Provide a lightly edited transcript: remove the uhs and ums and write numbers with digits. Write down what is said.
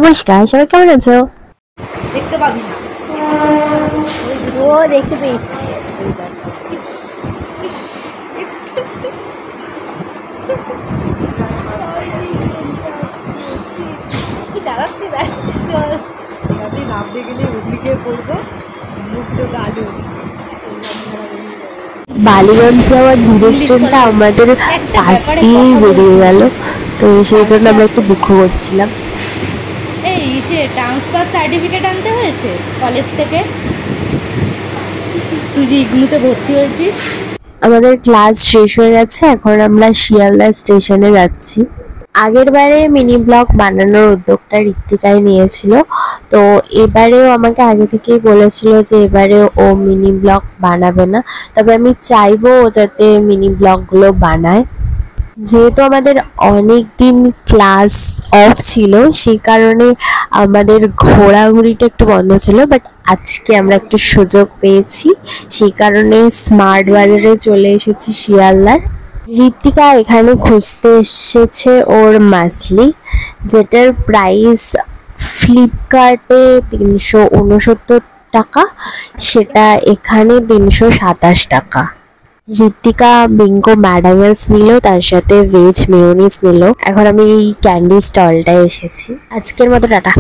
নমস্কার, সবাই কেমন আছো? দেখতে পাবি না। ও দেখতে পেয়েছি। নামতে গেলে ওদিকে পড়বো, মুখটা আলু। বালিগঞ্জ যাওয়ার ডিরেকশনটা আমাদের পাশ দিয়েই বেরিয়ে গেল, তো সেই জন্য আমরা একটু দুঃখ করছিলাম। এই সে ট্রান্সফার সার্টিফিকেট আনতে হয়েছে কলেজ থেকে? তুই যে ইগনুতে ভর্তি হয়েছিস? আমাদের ক্লাস শেষ হয়ে গেছে, এখন আমরা শিয়ালদা স্টেশনে যাচ্ছি। আগের বারে মিনি ব্লগ বানানোর উদ্যোগটা ঋত্বিকাই নিয়েছিল, তো এবারেও আমাকে আগে থেকেই বলেছিল যে এবারে ও মিনি ব্লগ বানাবে না, তবে আমি চাইবো ও যাতে মিনি ব্লগগুলো বানায়। যেহেতু আমাদের অনেক দিন ক্লাস অফ ছিল, সেই কারণে আমাদের ঘোরাঘুরিটা একটু বন্ধ ছিল, বাট আজকে আমরা একটু সুযোগ পেয়েছি, সেই কারণে স্মার্ট বাজারে চলে এসেছি শিয়ালদার। ঋত্বিকা এখানে খুঁজতে এসেছে ওর মাসলি, যেটার প্রাইস ফ্লিপকার্টে 369 টাকা, সেটা এখানে 327 টাকা। ঋত্বিকা বিঙ্গো ম্যাডামেলস নিল, তার সাথে ভেজ মেয়োনিজ নিল। এখন আমি এই ক্যান্ডি স্টলটায় এসেছি। আজকের মতো টাটা।